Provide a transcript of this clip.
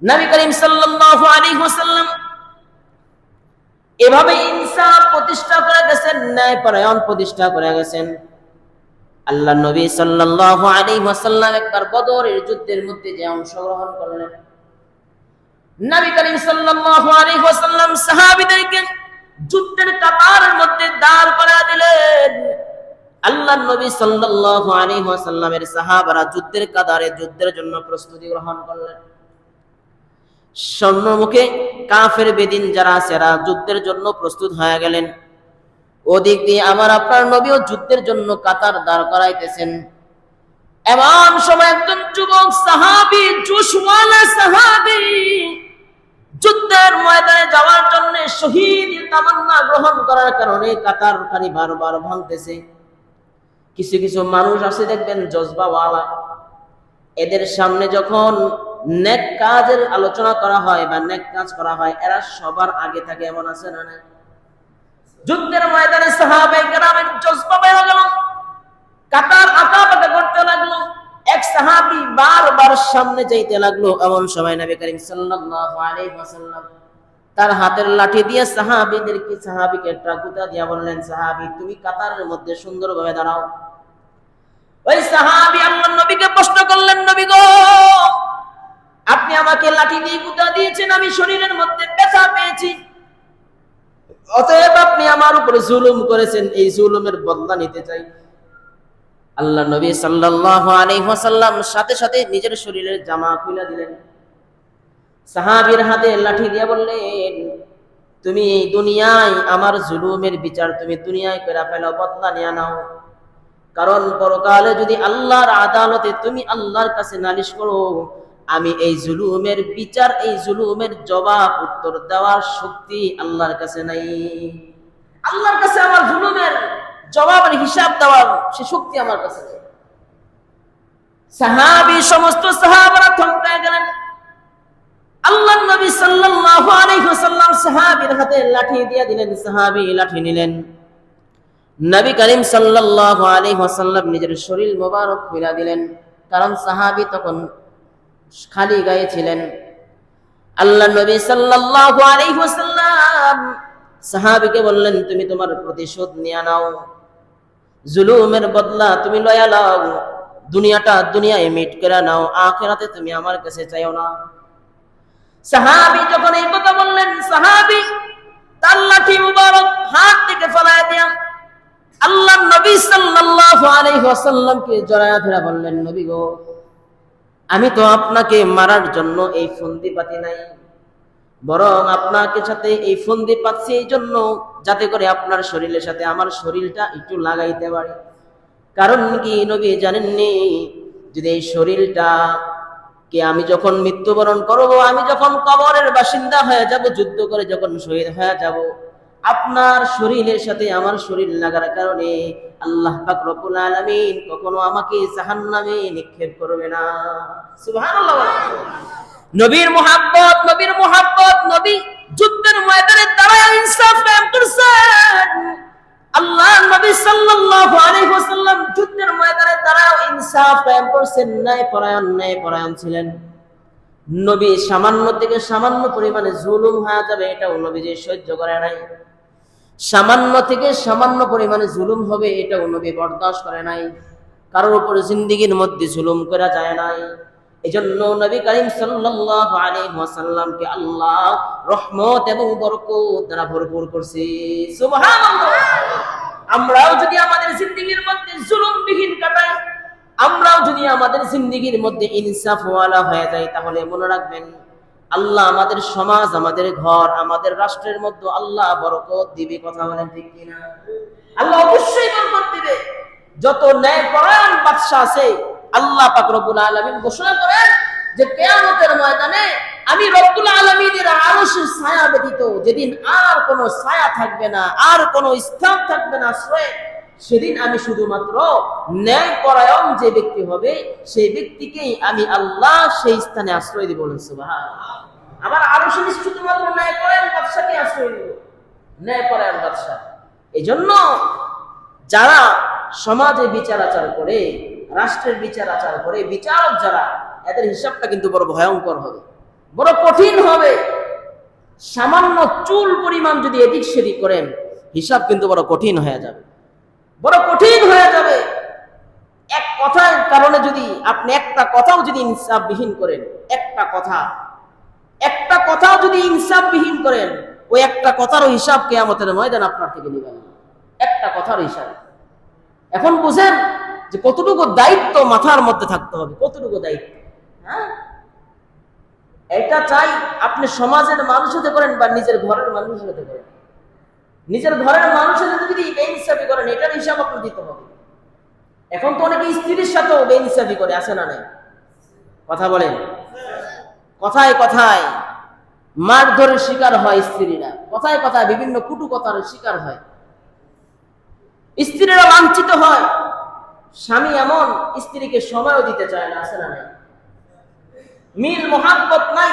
নবী করিম সাল্লাল্লাহু আলাইহি ওয়াসাল্লাম এভাবে ইনসাফ প্রতিষ্ঠা করে গেছেন, ন্যায়পরায়ণ প্রতিষ্ঠা করে গেছেন। আল্লাহ নবী সাল্লাল্লাহু আলাইহি ওয়াসাল্লাম একবার বদরের যুদ্ধের মধ্যে যে অংশগ্রহণ করলেন, নবী করিম সাল্লাল্লাহু আলাইহি ওয়াসাল্লাম সাহাবীদেরকে যুদ্ধের কাতারের মধ্যে দাঁড় করায় দিলেন। আল্লাহ নবী সাল্লাল্লাহু আলাইহি ওয়াসাল্লামের সাহাবারা যুদ্ধের কাতারে যুদ্ধের জন্য প্রস্তুতি গ্রহণ করলেন। সম্মুখে কাফের বেদিন যারা আছে এরা যুদ্ধের জন্য প্রস্তুত হয়ে গেলেন। ওদিক দিয়ে আমার আপনার নবীও যুদ্ধের জন্য কাতার দাঁড় করাইতেছেন। এমন সময় একজন যুবক সাহাবী, জোশওয়ালা সাহাবী, যুদ্ধের ময়দানে যাওয়ার জন্য শহীদের তামান্না গ্রহণ করার কারণে কাতার খানি বারবার ভাঙতেছে। কিছু কিছু মানুষ আছে দেখবেন জজবাওয়ালা, এদের সামনে যখন নেক কাজের আলোচনা করা হয় বা নেক কাজ করা হয় এরা সবার আগে থাকে, এমন আছে না? যুদ্ধের ময়দানে সাহাবায়ে কেরামের জজবা বের হলো, কাতার আঁকাবাঁকা করতে লাগলো। এক সাহাবী বারবার সামনে যাইতে লাগলো। এমন সময় নবী করিম সাল্লাল্লাহু আলাইহি ওয়াসাল্লাম তার হাতের লাঠি দিয়ে সাহাবীকে ট্রাকুতা দিয়া বললেন, সাহাবী তুমি কাতারের মধ্যে সুন্দরভাবে দাঁড়াও। ওই সাহাবী আল্লাহর নবীকে প্রশ্ন করলেন, নবী গো, আপনি আমাকে লাঠি দিয়ে কুতা দিয়েছেন, আমি শরীরের মধ্যে ব্যথা পেয়েছি, অতএব আপনি আমার উপরে জুলুম করেছেন, এই জুলুমের বদলা নিতে চাই। আল্লাহ নবী সাল্লাল্লাহু আলাইহি ওয়াসাল্লাম সাথে সাথে নিজের শরীরের জামা খুলে দিলেন, সাহাবীর হাতে লাঠি দিয়ে বললেন, তুমি এই দুনিয়ায় আমার জুলুমের বিচার তুমি দুনিয়ায় করে ফেলো, বদলা নিয়ে নাও। কারণ পরকালে যদি আল্লাহর আদালতে তুমি আল্লাহর কাছে নালিশ করো, আমি এই জুলুমের বিচার, এই জুলুমের জবাব উত্তর দেওয়ার শক্তি আল্লাহর কাছে নাই। আল্লাহর কাছে আমার জুলুমের জবাবের হিসাব দেওয়ার সে শক্তি আমার কাছে নেই। সাহাবী সমস্ত সাহাবারা থমকে গেলেন। আল্লাহর নবী সাল্লাল্লাহু আলাইহি ওয়াসাল্লাম সাহাবীর হাতে লাঠি দিয়ে দিলেন, সাহাবী লাঠি নিলেন। নবী করিম সাল্লাল্লাহু আলাইহি ওয়াসাল্লাম নিজের শরীর মোবারক খুলে দিলেন, কারণ সাহাবী তখন খালি গায়ে ছিলেন। আল্লাহ নবী সাল্লাল্লাহু আলাইহি ওয়াসাল্লাম সাহাবীকে বললেন, তুমি তোমার প্রতিশোধ নিয়ে নাও, জুলুমের বদলা তুমি লয়া নাও, দুনিয়ায় মিট করে নাও, আখিরাতে তুমি আমার কাছে চাইও না। সাহাবী যখন এই কথা বললেন, সাহাবী তার লাঠি মুবারক হাত থেকে ফেলায় দিয়া আল্লাহ নবী সাল্লাল্লাহু আলাইহি ওয়াসাল্লামকে জড়ায়া ধরে বললেন, নবী গো, আমি তো আপনাকে মারার জন্য এই ফন্দি পাতি নাই, বরং আপনাকে সাথে এই ফন্দি পাচ্ছি এই জন্য যাতে করে আপনার শরীরের সাথে আমার শরীরটা একটু লাগাইতে পারি। কারণ কি নবী জানেননি, যদি এই শরীরটা কে আমি যখন মৃত্যুবরণ করব, আমি যখন কবরের বাসিন্দা হয়ে যাব, যুদ্ধ করে যখন শহীদ হয়ে যাব, আপনার শরীরের সাথে আমার শরীর লাগার কারণে আল্লাহ পাক রব্বুল আলামিন কখনো আমাকে জাহান্নামে নিক্ষেপ করবে না। সুবহানাল্লাহ। নবীর মুহাব্বত, নবী যুদ্ধের ময়দানে দাঁড়ায় ইনসাফ কায়েম করছেন। আল্লাহ নবী সাল্লাল্লাহু আলাইহি ওয়াসাল্লাম যুদ্ধের ময়দানে দাঁড়ায় ইনসাফ কায়েম করছেন, ন্যায়পরায়ণ ছিলেন। নবী সামান্য থেকে সামান্য পরিমাণে জুলুম হয়ে যাবে এটাও নবীজি সহ্য করে নাই। সামান্য থেকে সামান্য পরিমাণে জুলুম হবে এটাও নবী বরদাস্ত করে নাই। কারোর উপর জিন্দেগীর মধ্যে জুলুম করা যায় নাই। এজন্য নবী করিম সাল্লাল্লাহু আলাইহি ওয়াসাল্লামকে আল্লাহ রহমত এবং বরকত দ্বারা ভরপুর করছে। সুবহানাল্লাহ। আমরাও যদি আমাদের জিন্দেগীর মধ্যে জুলুমবিহীন কাটাই, আমরাও যদি আমাদের জিন্দেগীর মধ্যে ইনসাফওয়ালা হয়ে যাই, তাহলে মনে রাখবেন আল্লাহ আমাদের সমাজ, আমাদের ঘর, আমাদের রাষ্ট্রের মধ্যে আল্লাহ বরকত দিবে। কথা বলেন ঠিক কিনা? আল্লাহ অবশ্যই বরকত দিবে। যত ন্যায়পরায়ণ বাদশা আছে, আল্লাহ পাক রব্বুল আলামিন ঘোষণা করেন যে কিয়ামতের ময়দানে আমি রব্বুল আলামিনের আরশের ছায়া ব্যতীত যেদিন আর কোনো ছায়া থাকবে না, আর কোনো স্থান থাকবে না আশ্রয়, সেদিন আমি শুধুমাত্র ন্যায়পরায়ণ যে ব্যক্তি হবে সেই ব্যক্তিকেই আমি আল্লাহ সেই স্থানে আশ্রয় দিব। সুবহানাল্লাহ। আমার আরশে শুধুমাত্র ন্যায়পরায়ণ বাদশাকে আশ্রয় দিব, ন্যায়পরায়ণ বাদশা। এজন্য যারা সমাজে বিচার আচার করে, রাষ্ট্রের বিচার আচার করে, বিচারক যারা, এদের হিসাবটা কিন্তু বড় ভয়ঙ্কর হবে। বড় কঠিন হবে। সামান্য চুল পরিমাণ যদি এদিক সেদিক করেন, হিসাব কিন্তু বড় কঠিন হয়ে যাবে, বড় কঠিন হয়ে যাবে। এক কথার কারণে যদি আপনি একটা কথাও যদি ইনসাফবিহীন করেন, একটা কথাও যদি ইনসাফবিহীন করেন, ওই একটা কথারও হিসাব কিয়ামতের ময়দান আপনার থেকে নেবেন, একটা কথার হিসাব। এখন বুঝেন যে কতটুকু দায়িত্ব মাথার মধ্যে থাকতে হবে, কতটুকু দায়িত্ব। হ্যাঁ, এটা চাই আপনি সমাজের মানুষের সাথে করেন বা নিজের ঘরের মানুষের সাথে করেন। নিজের ঘরের মানুষের সাথে যদি বেইনসাফি করেন, এটার হিসাব আপনি দিতে হবে। এখন তো অনেকে স্ত্রীর সাথেও বেইনসাফি করে, আছে না নাই? কথা বলেন। কথায় কথায় মারধরের শিকার হয় স্ত্রীরা, কথায় কথায় বিভিন্ন কুটু কথার শিকার হয়, স্ত্রীরা লাঞ্ছিত হয়। স্বামী এমন স্ত্রীকে সময়ও দিতে চায় না, আছে না নাই? মিল মোহাব্বত নাই।